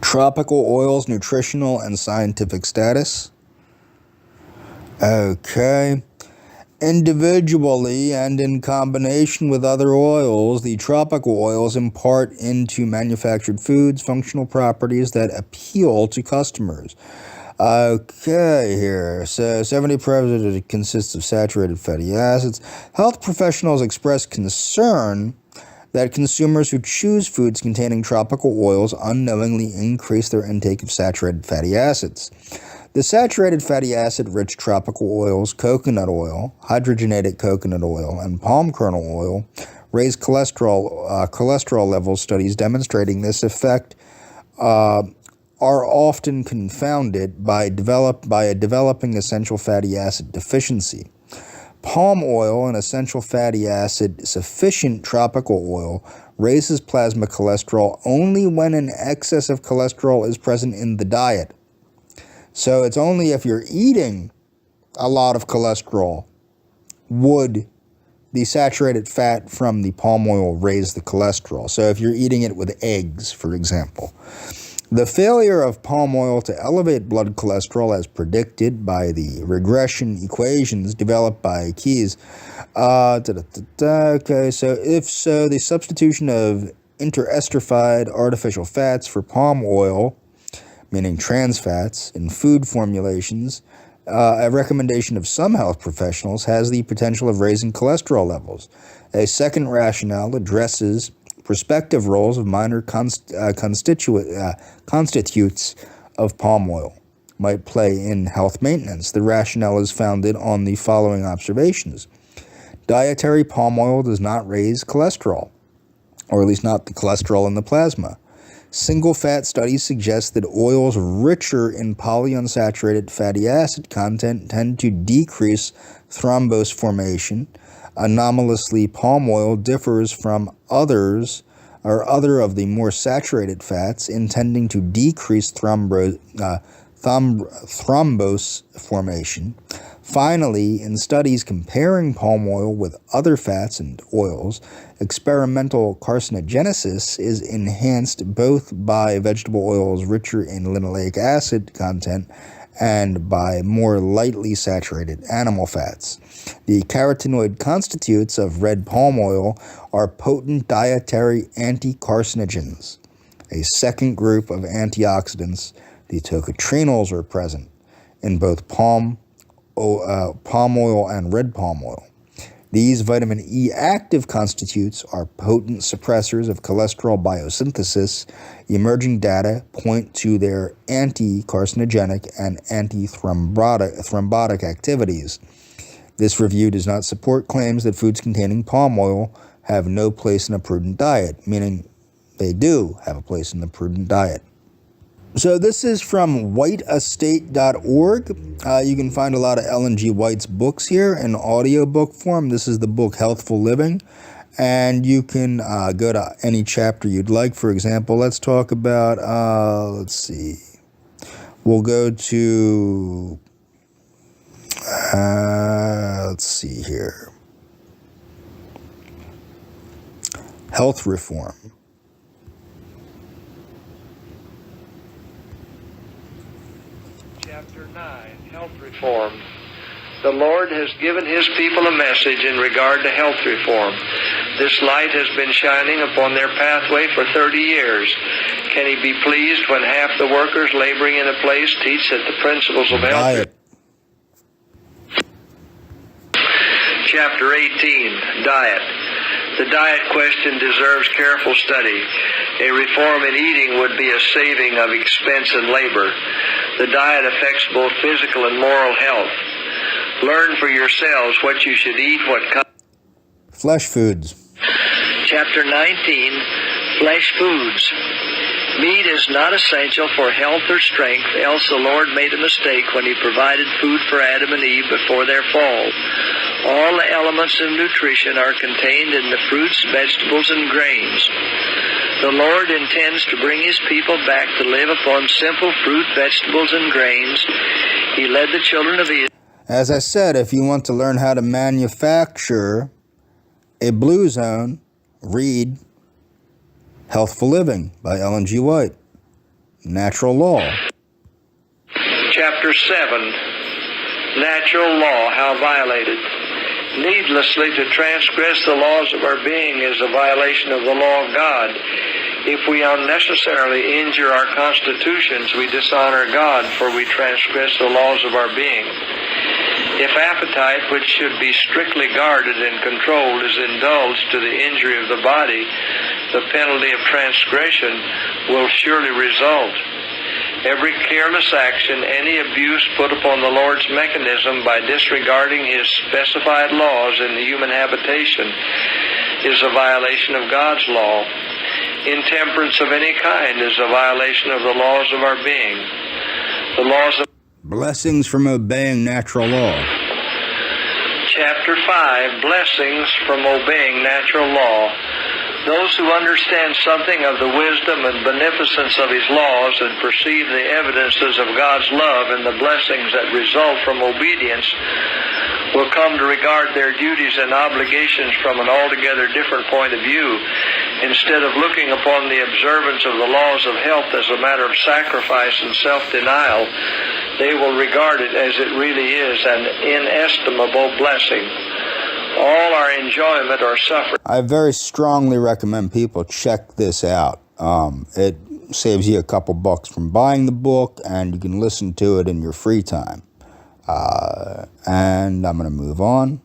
Tropical oils, nutritional and scientific status. Okay. Individually and in combination with other oils, the tropical oils impart into manufactured foods functional properties that appeal to customers. Okay, here. So 70% consists of saturated fatty acids. Health professionals express concern that consumers who choose foods containing tropical oils unknowingly increase their intake of saturated fatty acids. The saturated fatty acid-rich tropical oils, coconut oil, hydrogenated coconut oil, and palm kernel oil raise cholesterol levels. Studies demonstrating this effect are often confounded by a developing essential fatty acid deficiency. Palm oil, an essential fatty acid sufficient tropical oil, raises plasma cholesterol only when an excess of cholesterol is present in the diet. So it's only if you're eating a lot of cholesterol would the saturated fat from the palm oil raise the cholesterol. So if you're eating it with eggs, for example. The failure of palm oil to elevate blood cholesterol as predicted by the regression equations developed by Keyes. Okay, so if so, the substitution of interesterified artificial fats for palm oil, meaning trans fats, in food formulations, a recommendation of some health professionals has the potential of raising cholesterol levels. A second rationale addresses prospective roles of minor constituents of palm oil might play in health maintenance. The rationale is founded on the following observations. Dietary palm oil does not raise cholesterol, or at least not the cholesterol in the plasma. Single fat studies suggest that oils richer in polyunsaturated fatty acid content tend to decrease thrombose formation. Anomalously, palm oil differs from other of the more saturated fats in tending to decrease thrombose formation. Finally, in studies comparing palm oil with other fats and oils, experimental carcinogenesis is enhanced both by vegetable oils richer in linoleic acid content and by more lightly saturated animal fats. The carotenoid constituents of red palm oil are potent dietary anti-carcinogens. A second group of antioxidants, the tocotrienols, are present in both palm oil and red palm oil. These vitamin E active constituents are potent suppressors of cholesterol biosynthesis. Emerging data point to their anti-carcinogenic and anti-thrombotic activities. This review does not support claims that foods containing palm oil have no place in a prudent diet, meaning they do have a place in the prudent diet. So this is from whiteestate.org. You can find a lot of Ellen G. White's books here in audiobook form. This is the book Healthful Living. And you can go to any chapter you'd like. For example, let's talk about, we'll go to, health reform. Chapter 9, Health Reform. The Lord has given His people a message in regard to health reform. This light has been shining upon their pathway for 30 years. Can He be pleased when half the workers laboring in a place teach that the principles of health... Chapter 18, Diet. The diet question deserves careful study. A reform in eating would be a saving of expense and labor. The diet affects both physical and moral health. Learn for yourselves what you should eat, Flesh foods. Chapter 19, Flesh Foods. Meat is not essential for health or strength, else the Lord made a mistake when He provided food for Adam and Eve before their fall. All the elements of nutrition are contained in the fruits, vegetables, and grains. The Lord intends to bring His people back to live upon simple fruit, vegetables, and grains. He led the children of Israel. As I said, if you want to learn how to manufacture a blue zone, read Healthful Living by Ellen G. White. Natural Law. Chapter 7, Natural Law, How Violated. Needlessly to transgress the laws of our being is a violation of the law of God. If we unnecessarily injure our constitutions, we dishonor God, for we transgress the laws of our being. If appetite, which should be strictly guarded and controlled, is indulged to the injury of the body, the penalty of transgression will surely result. Every careless action, any abuse put upon the Lord's mechanism by disregarding His specified laws in the human habitation is a violation of God's law. Intemperance of any kind is a violation of the laws of our being. The laws of Blessings from obeying natural law. Chapter 5, Blessings from obeying natural law. Those who understand something of the wisdom and beneficence of His laws and perceive the evidences of God's love and the blessings that result from obedience will come to regard their duties and obligations from an altogether different point of view. Instead of looking upon the observance of the laws of health as a matter of sacrifice and self-denial, they will regard it as it really is, an inestimable blessing. All our enjoyment or suffering. I very strongly recommend people check this out. It saves you a couple bucks from buying the book, and you can listen to it in your free time. And I'm going to move on.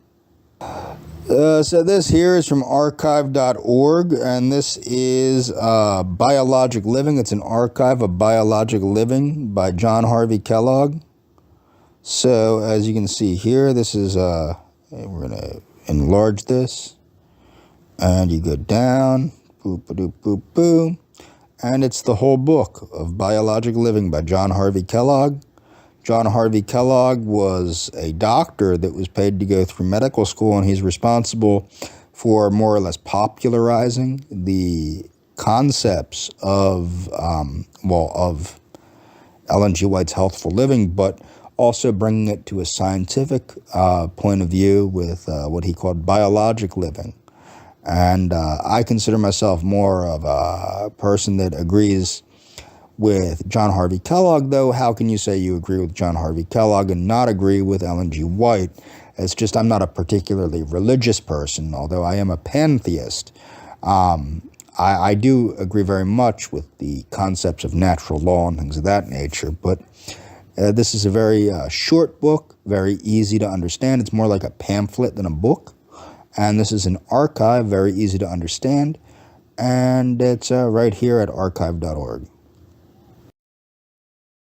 So this here is from archive.org, and this is Biologic Living. It's an archive of Biologic Living by John Harvey Kellogg. So as you can see here, this is, we're going to enlarge this, and you go down, boop, boop, boop, boom, and it's the whole book of Biologic Living by John Harvey Kellogg. John Harvey Kellogg was a doctor that was paid to go through medical school, and he's responsible for more or less popularizing the concepts of, of Ellen G. White's Healthful Living, but also bringing it to a scientific point of view with what he called biologic living. And I consider myself more of a person that agrees with John Harvey Kellogg, though. How can you say you agree with John Harvey Kellogg and not agree with Ellen G. White? It's just I'm not a particularly religious person, although I am a pantheist. I do agree very much with the concepts of natural law and things of that nature, but this is a very short book, very easy to understand. It's more like a pamphlet than a book, and this is an archive, very easy to understand, and it's right here at archive.org.